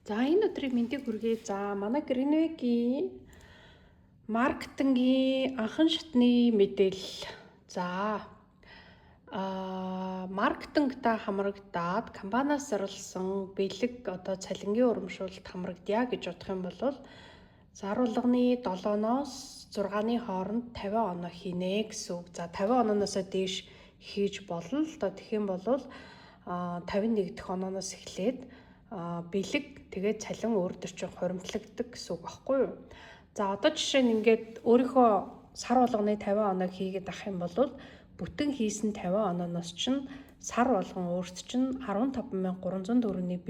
За энэ өдрийн мэндийг хүргэе. За манай Greenway-гийн маркетингийн анхан шатны мэдээлэл. За маркетингта хамрагдаад компаниас зарласан бэлэг цалингийн урамшуулалт хамрагдъя гэж бодох юм бол заруулганы 7-оос 6-ны хооронд 50 оноо хийнэ гэсэн үг. За 50 онооноос дээш хийж болно л доо. Тэгэх юм бол 51 дахь онооноос эхлээд бэлэг тэгээд цалин өөр төр чинь хуримтлагддаг гэсэн үг байхгүй юу? За одоо жишээ нь ингээд өөрийнхөө сар болгоны 50 оноо хийгээд авах юм бол бүтэн хийсэн 50 онооноос чинь сар болгон өөрт чинь 15300 төгрөгийн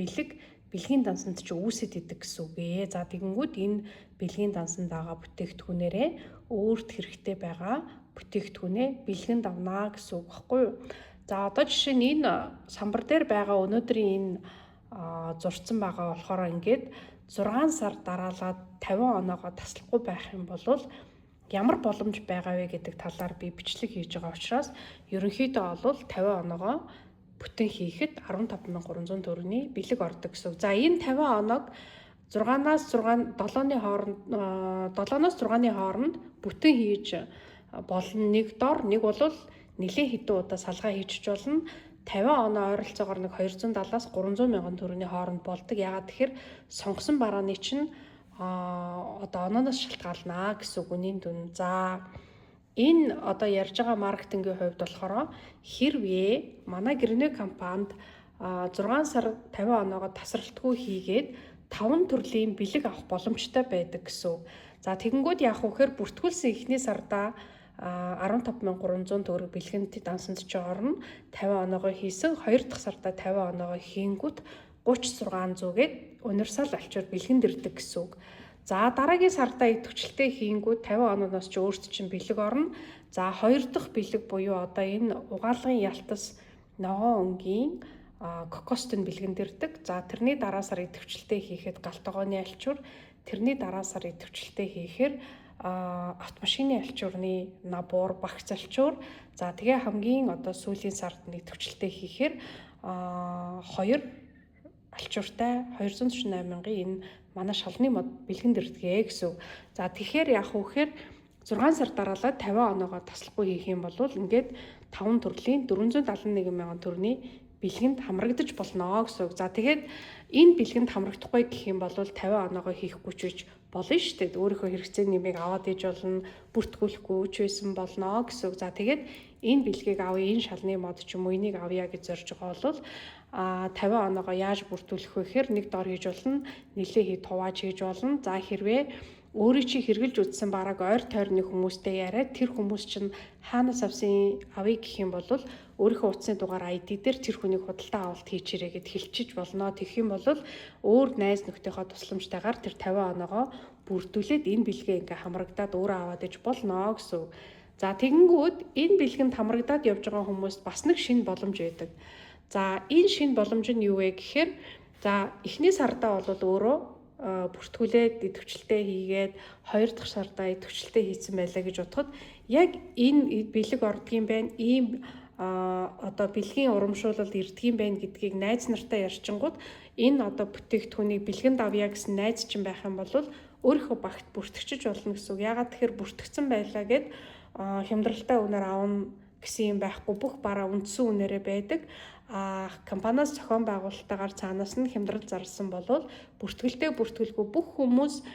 бэлгийн дансанд чи үүсэт идэг гэсэн үг ээ. За тэгэнгүүт энэ бэлгийн дансанд байгаа бүтээгдэхүүнээрээ өөрт хэрэгтэй байгаа бүтээгдэхүүнээ бэлгэнд авнаа гэсэн үг байхгүй юу? За одоо жишээ нь энэ самбар дээр байгаа өнөөдрийн энэ зурцсан байгаа болохоор ингээд 6 сар дараалаад 50 оноогоо таслахгүй байх юм бол ямар боломж байгаа вэ гэдэг талаар би бичлэг хийж байгаа учраас ерөнхийдөө бол 50 оноогоо бүтэн хийхэд 15300 төгрөгийн бэлэг ордог гэсэн. За энэ 50 оноог 7-оос 6-ны хооронд бүтэн хийж болно. Нэг дор нэг бол нэлээд хэдэн удаа салгаа хийчих болно. 50 оноо ойролцоогоор нэг 270-аас 300 мянган төгрөгийн хооронд болдог. Ягаад тэгэхээр сонгосон барааны чинь онооноос шалтгаалнаа гэсэн үг үнийн дүн. За энэ ярьж байгаа маркетингийн хувьд болохоор хэрвээ манай Greenway компанид 6 сар 50 оноогоо тасралтгүй хийгээд 5 төрлийн бэлэг авах боломжтой байдаг гэсэн үг. За тэгэнгүүт яах вэ гэхээр бүртгүүлсэн эхний сарда 15300 төгрөг бэлгэнд дансанд ч орно. 50 оноогоо хийсэн 2 дахь сарда 50 оноогоо хийнгүүт 30600 гээд универсал алчуур бэлгэнд ирдэг гэсэн үг. За дараагийн сарда идэвхжлэлтэй хийнгүүт 50 онооноос ч өөрт чинь бэлэг орно. За 2 дахь бэлэг буюу энэ угаалгын ялтас ногоон өнгийн кокост нь бэлгэнд ирдэг. За тэрний дараа сар идэвхжлэлтэй хийхэд галтгооны алчуур, тэрний дараа сар идэвхжлэлтэй хийхээр автомашины алчуурны набуур, багц алчуур. За тэгээ хамгийн сүүлийн сард идэвхжлэлтэй хийхээр 2 алчууртай 248,000 энэ манай шалны мод бэлгэнд ирдэгэ гэсэн. За тэгэхээр яах вэ гэхээр 6 сар дараалаад 50 оноогоо таслахгүй хийх юм бол ингээд 5 төрлийн 471 мянган төгрөгийн бэлгэнд хамрагдаж болно гэсэн. За тэгээд энэ бэлгэнд хамрагдахгүй гэх юм бол 50 оноогоо хийхгүй ч гэж болно шүү дээ. Өөрийнхөө хэрэгцээний нэмийг аваад иж болно, бүртгүүлэхгүй ч байсан болно гэсэн. За тэгээд энэ бэлгийг авъя, энэ шалны мод ч юм уу энийг авъя гэж зорж байгаа бол 50 оноогоо яаж бүртгүүлэх вэ гэхээр нэг дор хийж болно, нэлээ хий тувааж хийж болно. За хэрвээ өөрийн чи хэрглэж үзсэн бараг ойр тойрны хүмүүстэй яриад тэр хүмүүс чинь хаанаас авсан авъя гэх юм бол өөрийнхөө утасны дугаар ID дээр тэр хүнийг худалдаа авалт хийчээрэй гэд хэлчихэж болно. Тэгэх юм бол өөр найз нөхдийнхөө тусламжтайгаар тэр 50 оноогоо бүрдүүлээд энэ бэлгээ ингээ хамрагдаад өөрөө аваад иж болно гэсэн. За тэгэнгүүт энэ бэлгэнд хамрагдаад явж байгаа хүмүүст бас нэг шинэ боломж байдаг. За энэ шинэ боломж нь юу вэ гэхээр за эхний сардаа бол өөрөө бүртгүүлээд идэвхжлэлтэй хийгээд 2 дахь сардаа идэвхжлэлтэй хийсэн байлаа гэж бодоход яг энэ бэлэг ордгийн байна, ийм бэлгийн урамшуулалт ирдгийн байна гэдгийг найз нартай ярьчингууд энэ бүтээгдэхүүнийг бэлгэнд авъя гэсэн найз чинь байх юм бол өөрийнхөө багт бүртгэж болно гэсэн үг. Ягаад тэгэхээр бүртгэгдсэн байлаа гэд хямдралтай үнээр авна гэсэн юм байхгүй, бүх бараа үндсэн үнээрээ байдаг. Компаниас зохион байгуулалтаагаар цаанаас нь хямдрал зарласан болвол бүртгэлтэй бүртгэлгүй бүх хүмүүс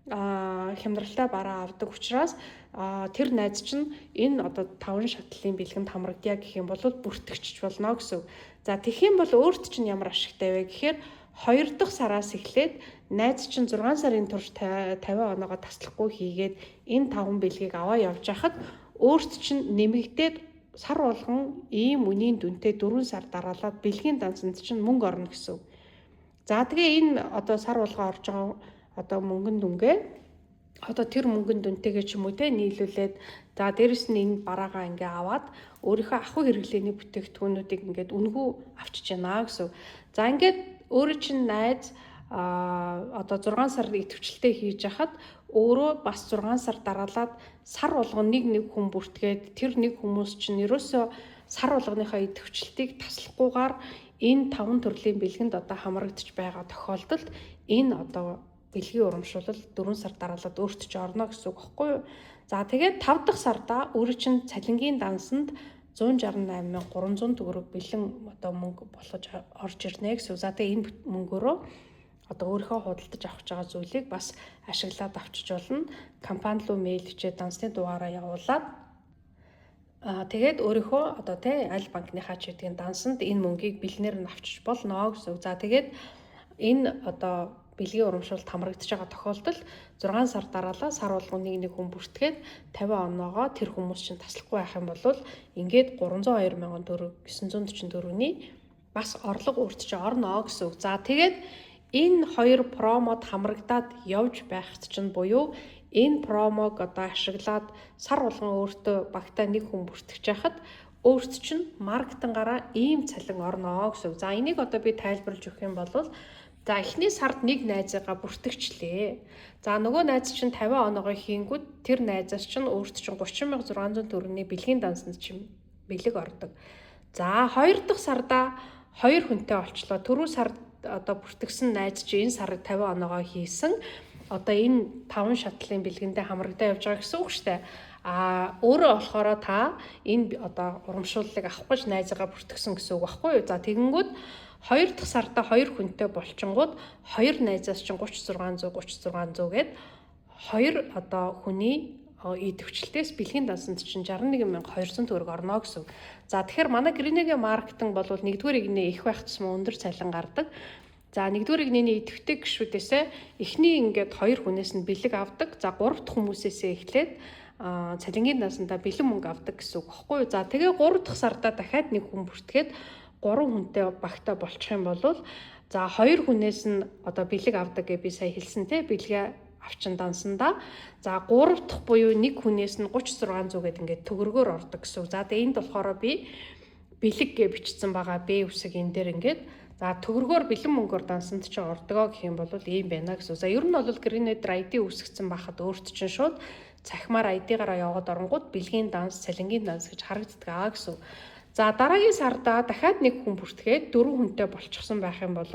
хямдралтай бараа авдаг учраас тэр найз чинь энэ 5 шатлалын бэлгэнд хамрагдъя гэх юм бол бүртгэж болно гэсэн. За тэгэх юм бол өөрт чинь ямар ашигтай вэ гэхээр 2 дахь сараас эхлээд найз чинь 6 сарын турш 50 оноогоо таслахгүй хийгээд энэ 5 бэлгийг аваа явж хахад өөрт чинь нэмэгдээд сар болгон ийм үнийн дүнтэй 4 сар дараалаад бэлгийн дансанд чинь мөнгө орно гэсэн. За тэгээ энэ сар болгоо орж байгаа мөнгөн дүнгээ тэр мөнгөн дүнтэйгээ ч юм уу те нийлүүлээд за дээрэс нь энэ бараагаа ингээ аваад өөрийнхөө ахуй хэрэглээний бүтээгдэхүүнүүдийг ингээд үнэгүй авчиж яана гэсэн. За ингээд өөрөө чинь найз 6 сар идэвхжлэлтэй хийж хахад өөрөө бас 6 сар дараалаад сар болгон нэг хүн бүртгээд тэр нэг хүмүүс чинь ерөөсөө сар болгоныхоо идэвхжлэлтийг таслахгүйгээр энэ 5 төрлийн бэлгэнд одоо хамрагдчих байгаа тохиолдолд энэ одоо бэлгийн урамшуулал 4 сар дараалаад өөртөө ч орно гэсэн үг байхгүй юу? За тэгээд 5 дахь сарда өөрөө чинь цалингийн дансанд 168,300 төгрөг бэлэн одоо мөнгө болгож орж ирнэ гэсэн. За тэгээд энэ мөнгөөрөө одоо өөрийнхөө худалдаж авах гэж байгаа зүйлийг бас ашиглаад авчиж болно. Компани руу мэйл хийгээд дансны дугаараа явуулаад тэгээд өөрийнхөө одоо аль банкныхаа ч гэдгийг дансанд энэ мөнгийг бэлнээр нь авчиж болно гэсэн. За тэгээд энэ одоо бэлгийн урамшуулалт хамрагдаж байгаа тохиолдолд 6 сар дараалал сар болгон нэг хүн бүртгээд 50 оноогоо тэр хүмүүс чинь таслахгүй байх юм бол ингээд 302,000 төгрөг 944-ний бас орлого өөртөө орно гэсэн. За тэгээд энэ хоёр промод хамрагдаад явж байхад чинь буюу энэ промог одоо ашиглаад сар болгон өөртөө багтаа нэг хүн бүртгэж яхад өөртөө чинь маркетингаараа ийм цалин орно гэсэн. За энийг одоо би тайлбарлаж өгөх юм бол за эхний сард нэг найзаагаа бүртгэжлээ. За нөгөө найз чинь 50 оноогоо хийнгүүд тэр найзаас чинь өөртөө чинь 30,600 төгрөгийн бэлгийн дансанд чинь бэлэг ордог. За 2 дахь сарда 2 хүнтэй олчлоо. Түрүү сард одоо бүртгэсэн найз чинь энэ сард 50 оноогоо хийсэн. Одоо энэ 5 шатлалын бэлгэндээ хамрагдаа явж байгаа гэсэн үг шүү дээ. Өөрөө болохоор та энэ одоо урамшууллыг авах гэж найзаагаа бүртгэсэн гэсэн үг байхгүй юу? За тэгэнгүүт 2 дахь сарда 2 хүнтэй болчингууд 2 найзаас чинь 3600 гээд 2 одоо хүний идэвхжлтээс бэлгийн дансанд чинь 61,200 төгрөг орно гэсэн. За тэгэхээр манай Greenega маркетинг бол 1-р игнээ их байх тусмаа өндөр цалин гардаг. За 1-р игнэний идэвхтэй гишүүдээсээ эхний ингээд 2 хүнээс нь бэлэг авдаг. За 3 дахь хүмүүсээсээ эхлээд цалингийн дансандаа бэлэн мөнгө авдаг гэсэн үг багхгүй юу? За тэгээ 3 дахь сарда дахиад нэг хүн бүртгээд 3 хүнтэй багтаа болчих юм бол за 2 хүнээс нь одоо бэлэг авдаг гэж би сая хэлсэн те бэлгээ авчин дансандаа за 3 дахь буюу нэг хүнээс нь 3600 гэдэг ингээд төгрөгөөр ордог гэсэн. За тэгээ энд болохоор би бэлэг гэж бичсэн байгаа Б үсэг энэ дээр ингээд за төгрөгөөр бэлэн мөнгөөр дансанд ч ордгоо гэх юм бол ийм байна гэсэн. За ер нь бол Greenega ID үсгцэн байхад өөрт чинь шууд цахимаар ID-гаараа яваад оронгууд бэлгийн данс, цалингийн данс гэж харагддаг гэсэн. За дараагийн сарда дахиад нэг хүн бүртгээд 4 хүнтэй болчихсон байх юм бол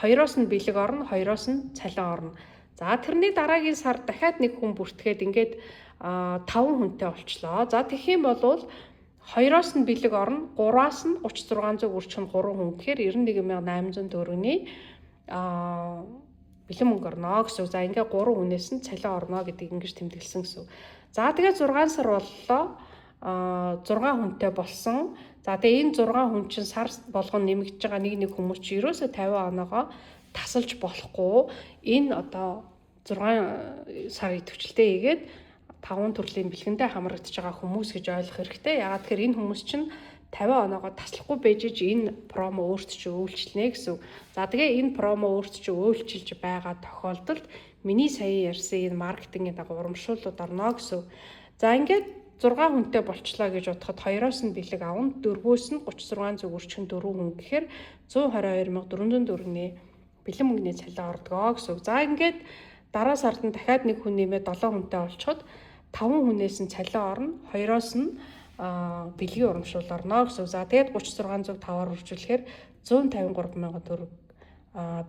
2-оос нь бэлэг орно, 2-оос нь цалин орно. За тэрний дараагийн сар дахиад нэг хүн бүртгээд ингээд 5 хүнтэй болчлоо. За тэгэх юм бол 2-оос нь бэлэг орно, 3-аас нь 3600 үржих нь 3 хүн гэхээр 91,800 төгрөгийн бэлэн мөнгө орно гэсэн. За ингээд 3 хүнээс нь цалин орно гэдгийг ингэж тэмдэглэсэн гэсэн. За тэгээд 6 сар боллоо. 6 хүнтэй болсон. За тэгээ энэ 6 хүн чинь сар болгон нэмэгдэж байгаа нэг хүмүүс чи ерөөсөө 50 оноогоо тасалж болохгүй. Энэ одоо 6 сар идэвхжлтэй хийгээд 5 төрлийн бэлгэндээ хамрагдаж байгаа хүмүүс гэж ойлгох хэрэгтэй. Ягаад тэгэхээр энэ хүмүүс чинь 50 оноогоо таслахгүй байжж энэ промо өөртөө ч үйлчлэнэ гэсэн. За тэгээ энэ промо өөртөө ч үйлчилж байгаа тохиолдолд миний сая ярьсан энэ маркетингийн дагуу урамшууллууд орно гэсэн. За ингээд 6 хүнтэй болчлаа гэж бодоход 2-оос нь бэлэг авна, 4-өөс нь 3600 үржих нь 4 хүн гэхээр 122,400 төгрөгийн бэлэн мөнгөний цалин ордгоо гэсэн. За ингээд дараа сард нь дахиад нэг хүн нэмээд 7 хүнтэй болчиход 5 хүнээс нь цалин орно, 2-оос нь бэлгийн урамшуул орно гэсэн. За тэгээд 3600 5-аар үржүүлэхээр 153,000 төгрөг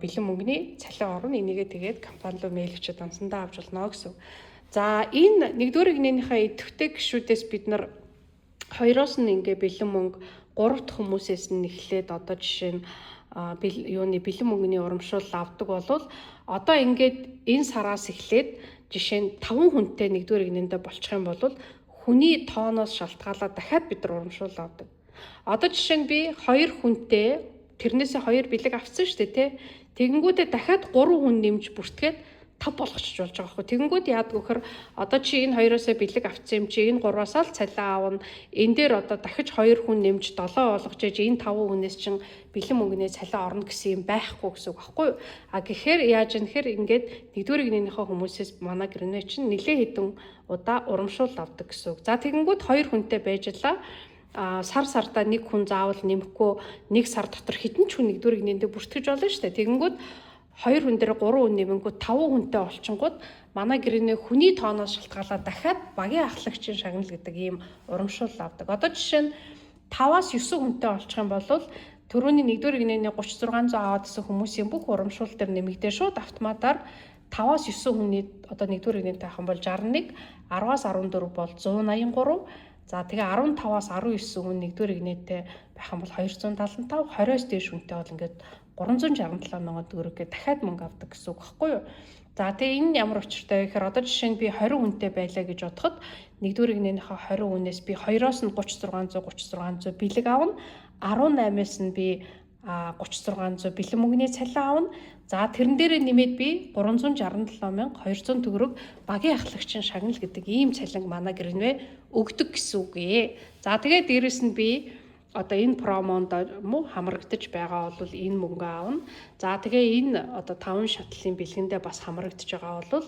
бэлэн мөнгөний цалин орно. Энийгээ тэгээд компани руу мэйл хийгээд дансандаа авч болно гэсэн. За энэ 1-р игнэнийхээ идэвхтэй гишүүдээс бид нар 2-оос нь ингээ бэлэн мөнгө 3 дахь хүмүүсээс нь эхлээд одоо жишээ нь бэлэн мөнгөний урамшуул авдаг болвол одоо ингээд энэ сараас эхлээд жишээ нь 5 хүнтэй 1-р игнэндээ болчих юм бол хүний тооноос шалтгаалаад дахиад бид нар урамшуул авдаг. Одоо жишээ нь би 2 хүнтэй тэрнээсээ 2 бэлэг авсан шүү дээ тий. Тэгэнгүүтээ дахиад 3 хүн нэмж бүртгээд 5 болгочих болж байгаа байхгүй. Тэгэнгүүт яадаг вөхөр одоо чи энэ 2-оосоо бэлэг авсан юм чи энэ 3-аас л цалин аавна. Энэ дээр одоо дахиж 2 хүн нэмж 7 болгож ээж энэ 5 хүнээс чин бэлэн мөнгөний цалин орно гэсэн юм байхгүй гэсэн үг байхгүй. Гэхээр яаж юм гэхээр ингээд 1-р игнэнийхээ хүмүүсээс манай Greenega чинь нэлээд хэдэн удаа урамшуул авдаг гэсэн үг. За тэгэнгүүт 2 хүнтэй байжлаа. Сар сартаа нэг хүн заавал нэмэхгүй нэг сар дотор хэдэн ч хүн 1-р игнэндээ бүртгэж болно шүү дээ. Тэгэнгүүт 2 хүн дээр 3 хүн нэмэнгүүт 5 хүнтэй олчингууд манай Greenega хүний тооноос шалтгаалаад дахиад багийн ахлагчийн шагнал гэдэг ийм урамшуул авдаг. Одоо жишээ нь 5-аас 9 хүнтэй олчих юм бол Төрөний 1-р игнэний 3600 аваад исэн хүмүүсийн бүх урамшуул төр нэмэгдээ шууд автоматар 5-аас 9 хүний одоо 1-р игнэтэй ахын бол 61, 10-аас 14 бол 183. За тэгээ 15-аас 19 хүн 1-р игнэтэй байх юм бол 275, 20-оос дээш хүнтэй бол ингээд 367 мянган төгрөг дахиад мөнгө авдаг гэсэн үг байхгүй юу? За тэгээ энэ ямар учиртай вэ гэхээр одоо жишээ нь би 20 хүнтэй байлаа гэж бодоход 1-р игнэнийхээ 20 хүнээс би 2-оос нь 3600 бэлэг авна. 18-аас нь би 3600 бэлэн мөнгөний цалин авна. За тэрэн дээрээ нэмээд би 367,200 төгрөг багийн ахлагчийн шагнал гэдэг ийм цалин манай гэрнээ өгдөг гэсэн үг ээ. За тэгээд дээрэс нь би одоо энэ промонд муу хамрагдаж байгаа бол энэ мөнгө аавна. За тэгээ энэ одоо 5 шатлалын бэлгэндээ бас хамрагдаж байгаа бол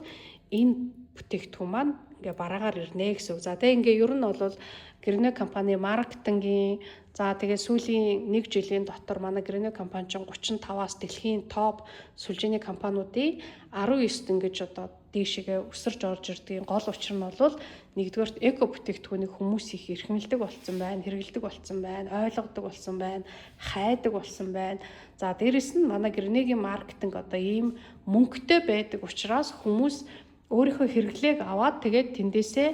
энэ бүтээгдэхүүн маань ингээ бараагаар ирнэ гэсэн үг. За тэгээ ингээ ер нь бол Гэрнэ компани маркетингийн за тэгээ сүүлийн 1 жилийн дотор манай Гэрнэ компани чинь 35-аас дэлхийн топ сүлжээний компаниудын 19-т ингэж одоо дээшгээ өсөрж орж ирдгийн гол учир нь бол нэгдүгээрт эко бүтээгдэхүүнийг хүмүүс их эрхэмлдэг болсон байна, хэрэгэлдэг болсон байна, ойлгодог болсон байна, хайдаг болсон байна. За дээрэс нь манай Гэрнэгийн маркетинг одоо ийм мөнгөтэй байдаг учраас хүмүүс өөрийнхөө хэрэглээг аваад тэгээд тэндээсээ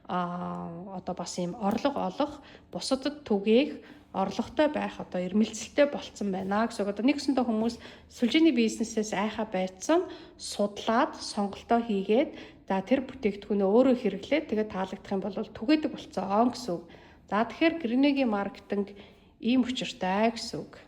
одоо бас ийм орлого олох, бусадад түгээх, орлоготой байх одоо ирмэлцэлтэй болцсон байна гэсэн. Одоо нэгсэндээ хүмүүс сүлжээний бизнесээс айхаа байцсан судлаад сонголтоо хийгээд за тэр бүтээгдэхүүнээ өөрөө хэрэглээд тэгээд таалагдах юм бол түгээдэг болцсон гэсэн үг. За тэгэхээр Гэрнэгийн маркетинг ийм учиртай гэсэн үг.